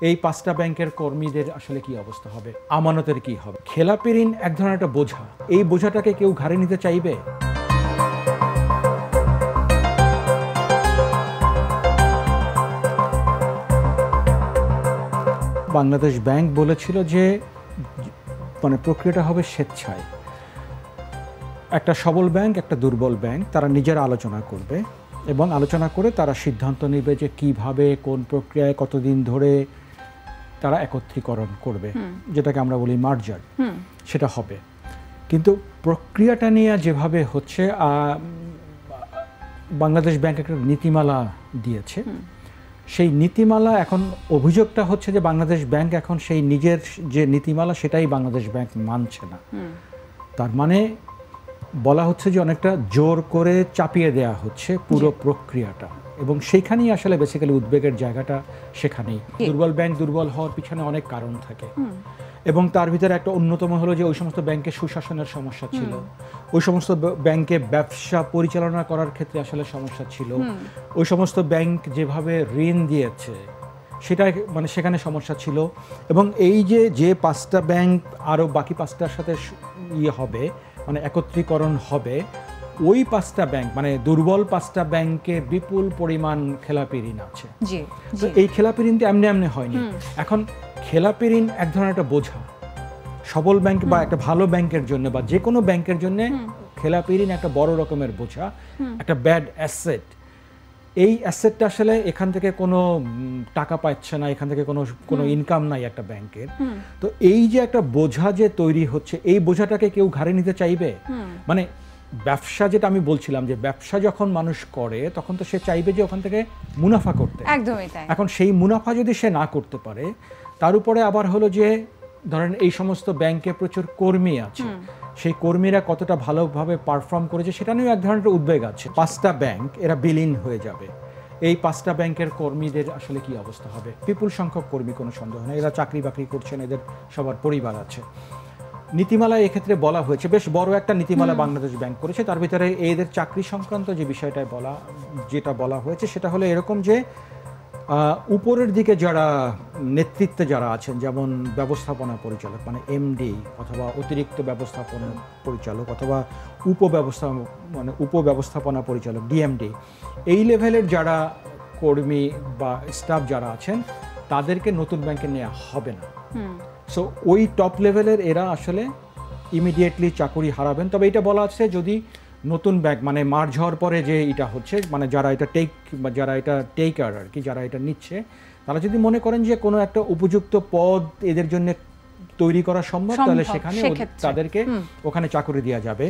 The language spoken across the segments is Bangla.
এই পাঁচটা ব্যাংকের কর্মীদের আসলে কি অবস্থা হবে, আমানতের কি হবে? খেলাপি ঋণ এক ধরনের একটা বোঝা, এই বোঝাটাকে কেউ ঘাড়ে নিতে চাইবে? বাংলাদেশ ব্যাংক বলেছিল যে মানে প্রক্রিয়াটা হবে স্বেচ্ছায়। একটা সবল ব্যাংক, একটা দুর্বল ব্যাংক, তারা নিজেরা আলোচনা করবে এবং আলোচনা করে তারা সিদ্ধান্ত নেবে যে কিভাবে, কোন প্রক্রিয়ায়, কতদিন ধরে তারা একত্রীকরণ করবে, যেটাকে আমরা বলি মার্জার, সেটা হবে। কিন্তু প্রক্রিয়াটা নিয়ে যেভাবে হচ্ছে, বাংলাদেশ ব্যাংক একটা নীতিমালা দিয়েছে। সেই নীতিমালা, এখন অভিযোগটা হচ্ছে যে বাংলাদেশ ব্যাংক এখন সেই নিজের যে নীতিমালা সেটাই বাংলাদেশ ব্যাংক মানছে না। তার মানে বলা হচ্ছে যে অনেকটা জোর করে চাপিয়ে দেয়া হচ্ছে পুরো প্রক্রিয়াটা, এবং সেইখানেই আসলে বেসিক্যালি উদ্বেগের জায়গাটা সেখানেই। দুর্বল ব্যাংক দুর্বল হওয়ার পিছনে অনেক কারণ থাকে, এবং তার ভিতরে একটা অন্যতম হলো যে ওই সমস্ত ব্যাংকে সুশাসনের সমস্যা ছিল, ওই সমস্ত ব্যাংকে ব্যবসা পরিচালনা করার ক্ষেত্রে আসলে সমস্যা ছিল, ওই সমস্ত ব্যাংক যেভাবে ঋণ দিয়েছে সেটা মানে সেখানে সমস্যা ছিল। এবং এই যে পাঁচটা ব্যাংক আরও বাকি পাঁচটার সাথে ইয়ে হবে, মানে একত্রীকরণ হবে, ওই পাঁচটা ব্যাংক মানে দুর্বল পাঁচটা ব্যাংকে বিপুল পরিমাণ খেলাপি ঋণ আছে। তো এই খেলাপি ঋণ তো এমনি হয়নি। এখন খেলাপি ঋণ এক ধরনের একটা বোঝা, সবল ব্যাংক বা একটা ভালো ব্যাংকের জন্য বা যে কোনো ব্যাংকের জন্য খেলাপি ঋণ একটা বড় রকমের বোঝা, একটা ব্যাড অ্যাসেট। এই অ্যাসেটটা আসলে এখান থেকে কোনো টাকা পাচ্ছে না, এখান থেকে কোনো ইনকাম নাই একটা ব্যাংকের। তো এই যে একটা বোঝা যে তৈরি হচ্ছে, এই বোঝাটাকে কেউ ঘাড়ে নিতে চাইবে? মানে ব্যবসা, যেটা আমি বলছিলাম যে ব্যবসা যখন মানুষ করে তখন তো সে চাইবে যে ওখান থেকে মুনাফা করতে। একদমই তাই। এখন সেই মুনাফা যদি সে না করতে পারে, তার উপরে আবার হলো যে ধরেন এই সমস্ত ব্যাংকে প্রচুর কর্মী আছে, সেই কর্মীরা কতটা ভালোভাবে পারফর্ম করেছে সেটা নিয়েও এক ধরনের উদ্বেগ আছে। পাঁচটা ব্যাংক এরা বিলীন হয়ে যাবে, এই পাঁচটা ব্যাংকের কর্মীদের আসলে কি অবস্থা হবে? বিপুল সংখ্যক কর্মী, কোনো সন্দেহ নেই, এরা চাকরি বাকরি করছেন, এদের সবার পরিবার আছে। নীতিমালায় এক্ষেত্রে বলা হয়েছে, বেশ বড় একটা নীতিমালা বাংলাদেশ ব্যাংক করেছে, তার ভিতরে এদের চাকরি সংক্রান্ত যে বিষয়টায় যেটা বলা হয়েছে সেটা হলো এরকম যে উপরের দিকে যারা নেতৃত্বে যারা আছেন, যেমন ব্যবস্থাপনা পরিচালক মানে এমডি, অথবা অতিরিক্ত ব্যবস্থাপনা পরিচালক, অথবা উপব্যবস্থাপনা পরিচালক ডিএমডি, এই লেভেলের যারা কর্মী বা স্টাফ যারা আছেন তাদেরকে নতুন ব্যাংকে নেওয়া হবে না। সো ওই টপ লেভেলের এরা আসলে ইমিডিয়েটলি চাকরি হারাবেন। তবে এটা বলা আছে যদি নতুন ব্যাংক মানে মার্জ হওয়ার পরে যে এটা হচ্ছে, মানে যারা এটা টেকার আর কি, যারা এটা নিচ্ছে, তারা যদি মনে করেন যে কোনো একটা উপযুক্ত পদ এদের জন্য তৈরি করা সম্ভব, তাহলে সেখানে তাদেরকে ওখানে চাকরি দেওয়া যাবে।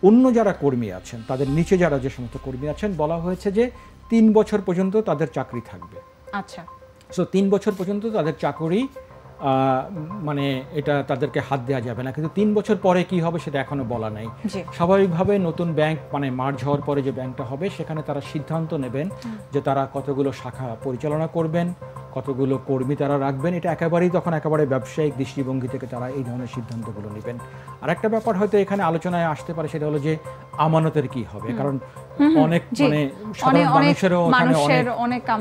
অন্য যারা কর্মী আছেন, তাদের নিচে যারা যে সমস্ত কর্মী আছেন, বলা হয়েছে যে 3 বছর পর্যন্ত তাদের চাকরি থাকবে। আচ্ছা, সো 3 বছর পর্যন্ত তাদের চাকরি, মানে এটা তাদেরকে হাত দেওয়া যাবে না। কিন্তু 3 বছর পরে কি হবে সেটা এখনো বলা নাই। স্বাভাবিকভাবে নতুন ব্যাংক মানে মার্জ হওয়ার পরে যে ব্যাংকটা হবে সেখানে তারা সিদ্ধান্ত নেবেন যে তারা কতগুলো শাখা পরিচালনা করবেন, কতগুলো কর্মী তারা রাখবেন। এটা তখন একেবারে ব্যবসায়িক দৃষ্টিভঙ্গি থেকে তারা এই ধরনের সিদ্ধান্তগুলো নেবেন। আর একটা ব্যাপার হয়তো এখানে আলোচনায় আসতে পারে, সেটা হলো যে আমানতের কি হবে, কারণ অনেক মানে সাধারণ মানুষেরও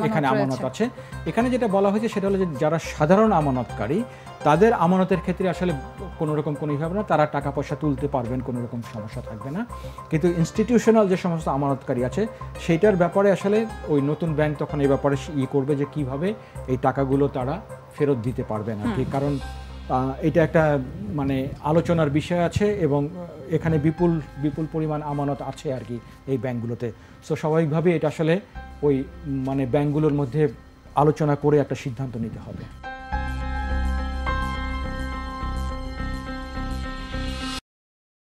এখানে আমানত আছে। এখানে যেটা বলা হয়েছে সেটা হলো যে যারা সাধারণ আমানতকারী, তাদের আমানতের ক্ষেত্রে আসলে কোনো রকম কোনো হবে না, তারা টাকা পয়সা তুলতে পারবেন, কোনো রকম সমস্যা থাকবে না। কিন্তু ইনস্টিটিউশনাল যে সমস্ত আমানতকারী আছে সেইটার ব্যাপারে আসলে ওই নতুন ব্যাংক তখন এই ব্যাপারে করবে যে কিভাবে এই টাকাগুলো তারা ফেরত দিতে পারবে না, ঠিক। কারণ এটা একটা মানে আলোচনার বিষয় আছে, এবং এখানে বিপুল পরিমাণ আমানত আছে আর কি এই ব্যাংকগুলোতে। সো স্বাভাবিকভাবে এটা আসলে ওই মানে ব্যাংকগুলোর মধ্যে আলোচনা করে একটা সিদ্ধান্ত নিতে হবে।